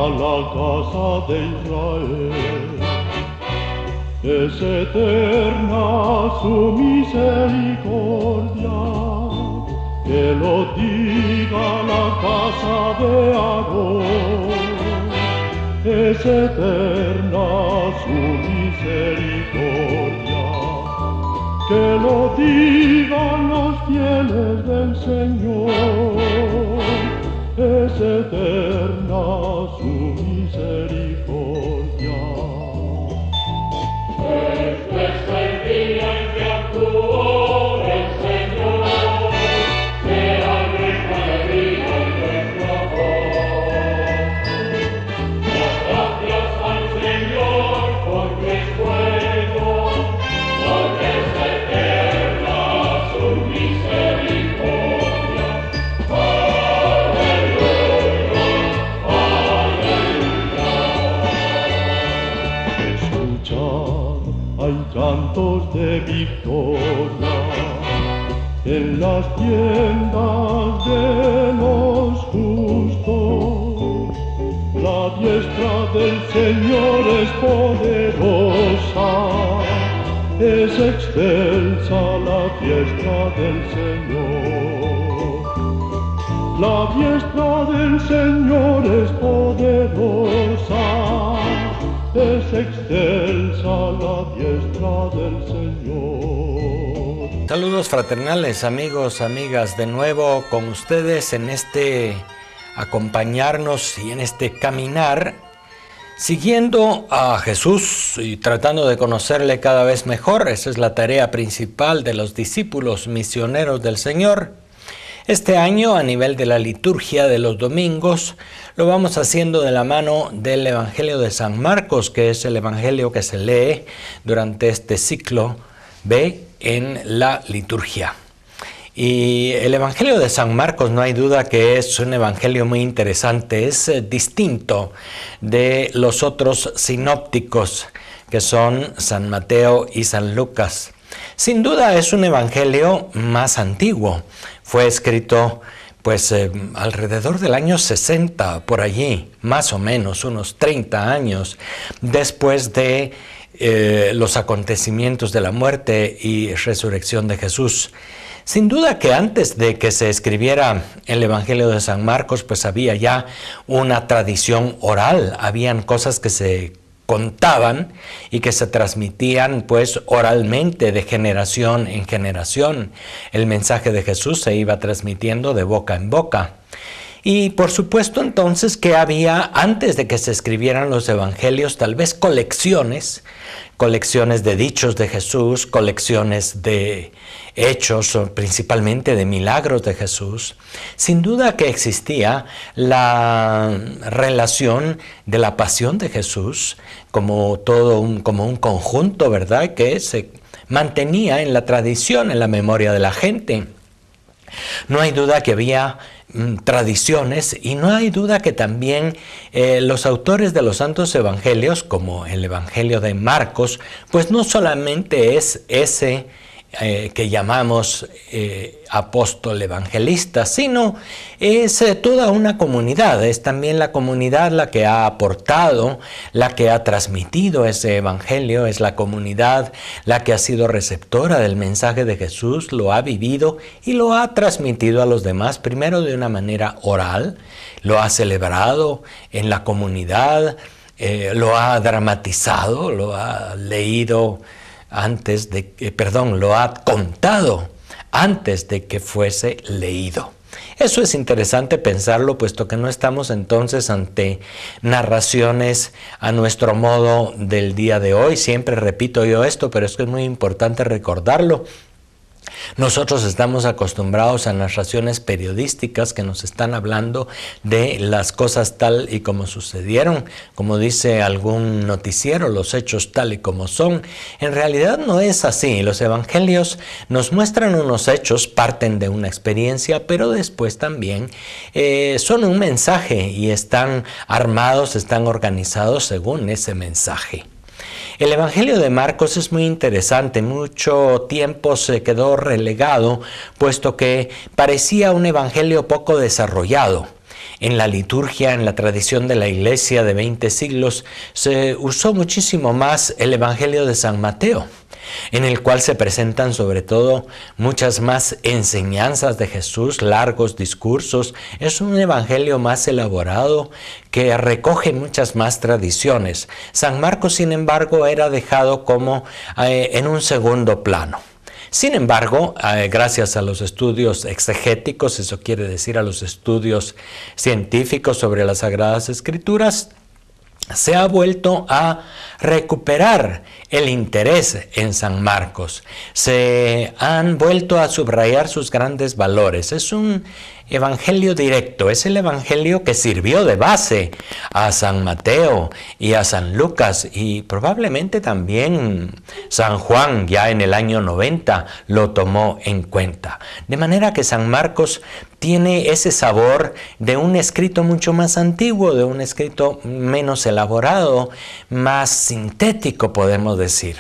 la casa de Israel. Es eterna su misericordia, que lo diga la casa de Aarón. Es eterna su misericordia, que lo digan los fieles del Señor. Es eterna su misericordia. Este es el día en que actuó el Señor, sea nuestra alegría y nuestro gozo. Las gracias al Señor porque es bueno, porque es eterna su misericordia. Aleluya, aleluya. Escuchad, hay cantos de victoria en las tiendas de los justos. La diestra del Señor es poderosa, es excelsa la diestra del Señor. La diestra del Señor es poderosa, es excelsa la diestra del Señor. Saludos fraternales, amigos, amigas, de nuevo con ustedes en este acompañarnos y en este caminar, siguiendo a Jesús y tratando de conocerle cada vez mejor. Esa es la tarea principal de los discípulos misioneros del Señor. Este año, a nivel de la liturgia de los domingos, lo vamos haciendo de la mano del Evangelio de San Marcos, que es el Evangelio que se lee durante este ciclo B en la liturgia. Y el Evangelio de San Marcos no hay duda que es un evangelio muy interesante, es distinto de los otros sinópticos que son San Mateo y San Lucas. Sin duda es un evangelio más antiguo, fue escrito alrededor del año 60, por allí, más o menos, unos 30 años después de los acontecimientos de la muerte y resurrección de Jesús. Sin duda que antes de que se escribiera el Evangelio de San Marcos, pues había ya una tradición oral, habían cosas que se contaban y que se transmitían pues oralmente de generación en generación. El mensaje de Jesús se iba transmitiendo de boca en boca. Y por supuesto entonces que había, antes de que se escribieran los evangelios, tal vez colecciones de dichos de Jesús, colecciones de hechos, principalmente de milagros de Jesús. Sin duda que existía la relación de la pasión de Jesús como un conjunto, ¿verdad?, que se mantenía en la tradición, en la memoria de la gente. No hay duda que había tradiciones y no hay duda que también los autores de los santos evangelios, como el Evangelio de Marcos, pues no solamente es ese que llamamos apóstol evangelista, sino es toda una comunidad, es también la comunidad la que ha aportado, la que ha transmitido ese evangelio, es la comunidad la que ha sido receptora del mensaje de Jesús, lo ha vivido y lo ha transmitido a los demás, primero de una manera oral, lo ha celebrado en la comunidad, lo ha dramatizado, lo ha leído lo ha contado antes de que fuese leído. Eso es interesante pensarlo, puesto que no estamos entonces ante narraciones a nuestro modo del día de hoy. Siempre repito yo esto, pero es que es muy importante recordarlo. Nosotros estamos acostumbrados a narraciones periodísticas que nos están hablando de las cosas tal y como sucedieron, como dice algún noticiero, los hechos tal y como son. En realidad no es así. Los evangelios nos muestran unos hechos, parten de una experiencia, pero después también son un mensaje y están armados, están organizados según ese mensaje. El Evangelio de Marcos es muy interesante, mucho tiempo se quedó relegado, puesto que parecía un evangelio poco desarrollado. en la liturgia, en la tradición de la Iglesia de 20 siglos, se usó muchísimo más el Evangelio de San Mateo, en el cual se presentan sobre todo muchas más enseñanzas de Jesús, largos discursos. Es un evangelio más elaborado que recoge muchas más tradiciones. San Marcos, sin embargo, era dejado como en un segundo plano. Sin embargo, gracias a los estudios exegéticos, eso quiere decir a los estudios científicos sobre las Sagradas Escrituras, se ha vuelto a recuperar el interés en San Marcos. Se han vuelto a subrayar sus grandes valores. Es un evangelio directo, es el evangelio que sirvió de base a San Mateo y a San Lucas, y probablemente también San Juan ya en el año 90 lo tomó en cuenta. De manera que San Marcos tiene ese sabor de un escrito mucho más antiguo, de un escrito menos elaborado, más sintético, podemos decir.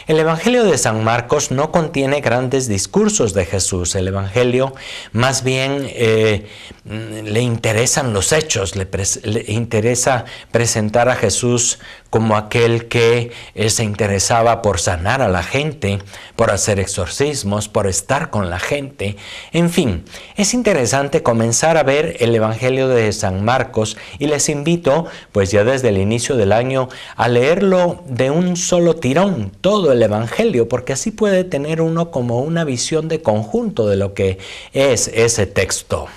El Evangelio de San Marcos no contiene grandes discursos de Jesús. El Evangelio más bien le interesan los hechos, le interesa presentar a Jesús como aquel que se interesaba por sanar a la gente, por hacer exorcismos, por estar con la gente. En fin, es interesante comenzar a ver el Evangelio de San Marcos, y les invito, pues ya desde el inicio del año, a leerlo de un solo tirón, todo el Evangelio, porque así puede tener uno como una visión de conjunto de lo que es ese texto.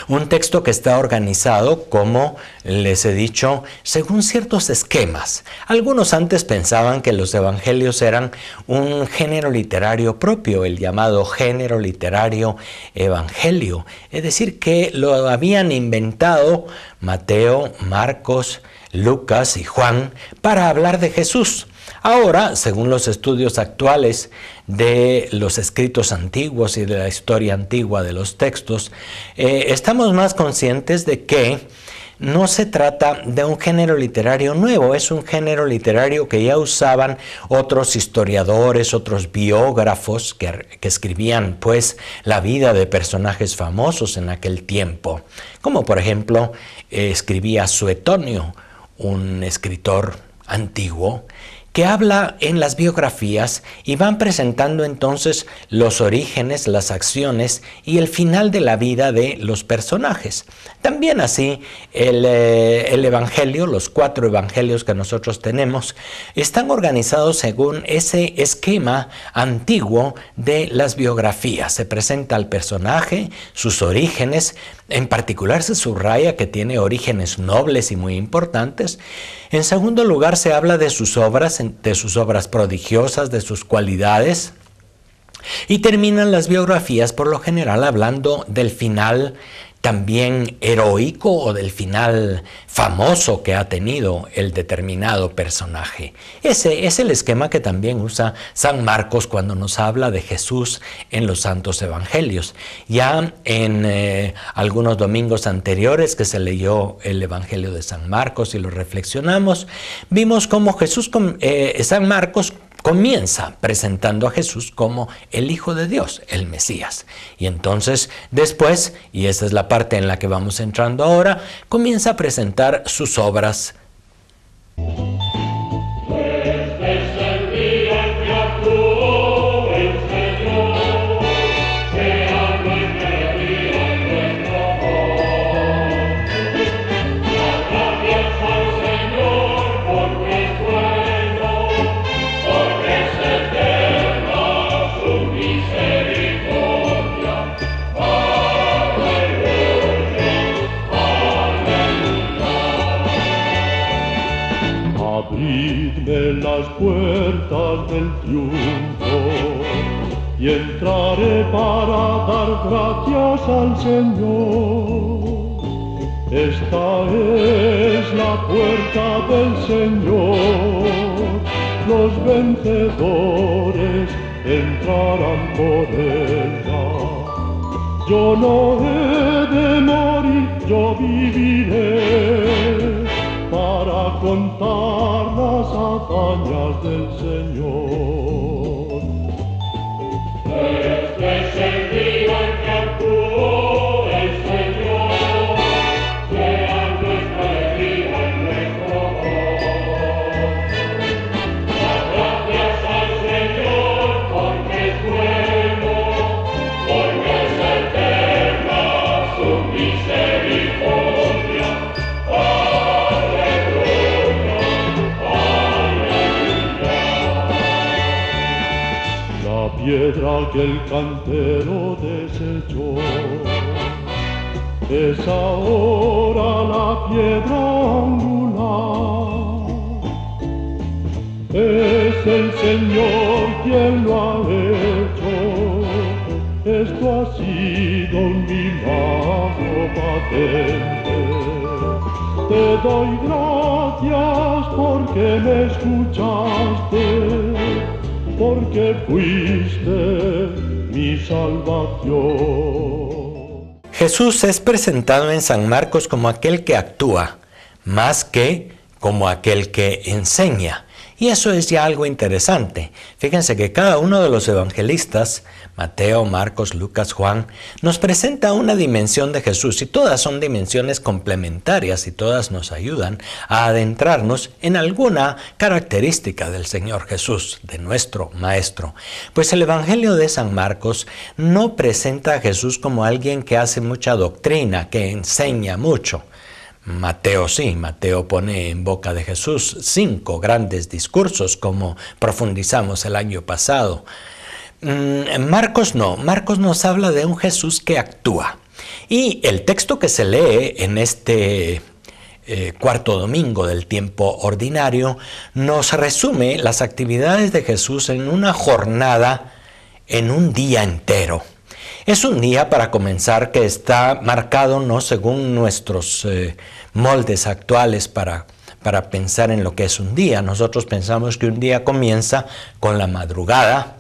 Un texto que está organizado, como les he dicho, según ciertos esquemas. Algunos antes pensaban que los evangelios eran un género literario propio, el llamado género literario evangelio. Es decir, que lo habían inventado Mateo, Marcos, Lucas y Juan para hablar de Jesús. Ahora, según los estudios actuales de los escritos antiguos y de la historia antigua de los textos, estamos más conscientes de que no se trata de un género literario nuevo, es un género literario que ya usaban otros historiadores, otros biógrafos que escribían pues la vida de personajes famosos en aquel tiempo, como por ejemplo escribía Suetonio, un escritor antiguo, que habla en las biografías y van presentando entonces los orígenes, las acciones y el final de la vida de los personajes. También así el Evangelio, los 4 evangelios que nosotros tenemos, están organizados según ese esquema antiguo de las biografías. Se presenta al personaje, sus orígenes, en particular se subraya que tiene orígenes nobles y muy importantes. En segundo lugar, se habla de sus obras prodigiosas, de sus cualidades, y terminan las biografías por lo general hablando del final también heroico o del final famoso que ha tenido el determinado personaje. Ese es el esquema que también usa San Marcos cuando nos habla de Jesús en los Santos Evangelios. Ya en algunos domingos anteriores que se leyó el Evangelio de San Marcos y lo reflexionamos, vimos cómo San Marcos comienza presentando a Jesús como el Hijo de Dios, el Mesías. Y entonces después, y esa es la parte en la que vamos entrando ahora, comienza a presentar sus obras. Abridme las puertas del triunfo y entraré para dar gracias al Señor. Esta es la puerta del Señor, los vencedores entrarán por ella. Yo no he de morir, yo viviré para contar las hazañas del Señor. Este es el día en que actuó el Señor. que el cantero desechó. Es ahora la piedra angular, es el Señor quien lo ha hecho. Esto ha sido un milagro patente. Te doy gracias porque me escuchaste, porque fuiste mi salvación. Jesús es presentado en San Marcos como aquel que actúa, más que como aquel que enseña. Y eso es ya algo interesante. Fíjense que cada uno de los evangelistas, Mateo, Marcos, Lucas, Juan, nos presenta una dimensión de Jesús, y todas son dimensiones complementarias y todas nos ayudan a adentrarnos en alguna característica del Señor Jesús, de nuestro Maestro. Pues el Evangelio de San Marcos no presenta a Jesús como alguien que hace mucha doctrina, que enseña mucho. Mateo sí, Mateo pone en boca de Jesús 5 grandes discursos, como profundizamos el año pasado. Marcos no, Marcos nos habla de un Jesús que actúa. Y el texto que se lee en este cuarto domingo del tiempo ordinario nos resume las actividades de Jesús en una jornada, en un día entero. Es un día, para comenzar, que está marcado no según nuestros moldes actuales para pensar en lo que es un día. Nosotros pensamos que un día comienza con la madrugada,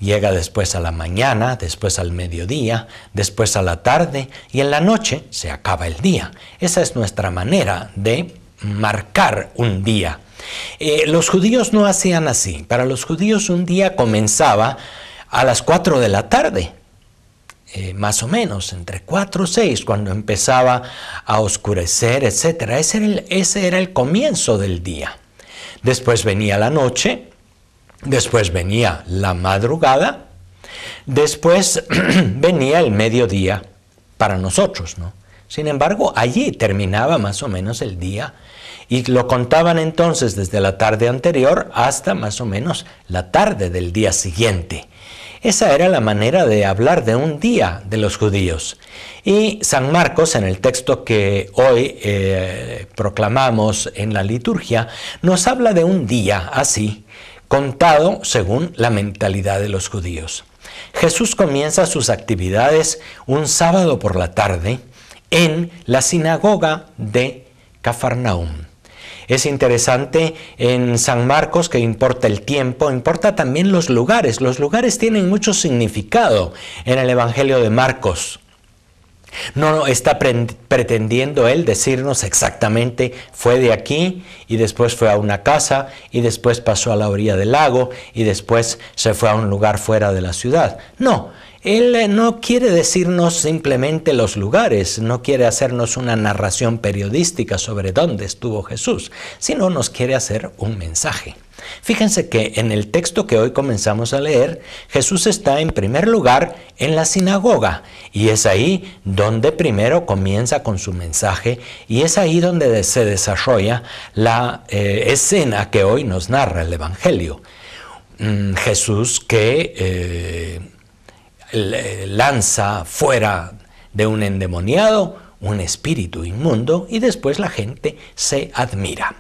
llega después a la mañana, después al mediodía, después a la tarde y en la noche se acaba el día. Esa es nuestra manera de marcar un día. Los judíos no hacían así. Para los judíos un día comenzaba a las 4 de la tarde. Más o menos, entre 4 o 6, cuando empezaba a oscurecer, etc. Ese era el comienzo del día. Después venía la noche, después venía la madrugada, después venía el mediodía para nosotros, ¿no? Sin embargo, allí terminaba más o menos el día y lo contaban entonces desde la tarde anterior hasta más o menos la tarde del día siguiente. Esa era la manera de hablar de un día de los judíos. Y San Marcos, en el texto que hoy proclamamos en la liturgia, nos habla de un día así, contado según la mentalidad de los judíos. Jesús comienza sus actividades un sábado por la tarde en la sinagoga de Cafarnaúm. Es interesante en San Marcos que importa el tiempo, importa también los lugares. Los lugares tienen mucho significado en el Evangelio de Marcos. No está pretendiendo él decirnos exactamente fue de aquí y después fue a una casa y después pasó a la orilla del lago y después se fue a un lugar fuera de la ciudad. No. Él no quiere decirnos simplemente los lugares, no quiere hacernos una narración periodística sobre dónde estuvo Jesús, sino nos quiere hacer un mensaje. Fíjense que en el texto que hoy comenzamos a leer, Jesús está en primer lugar en la sinagoga y es ahí donde primero comienza con su mensaje y es ahí donde se desarrolla la escena que hoy nos narra el Evangelio. Jesús que lanza fuera de un endemoniado un espíritu inmundo y después la gente se admira.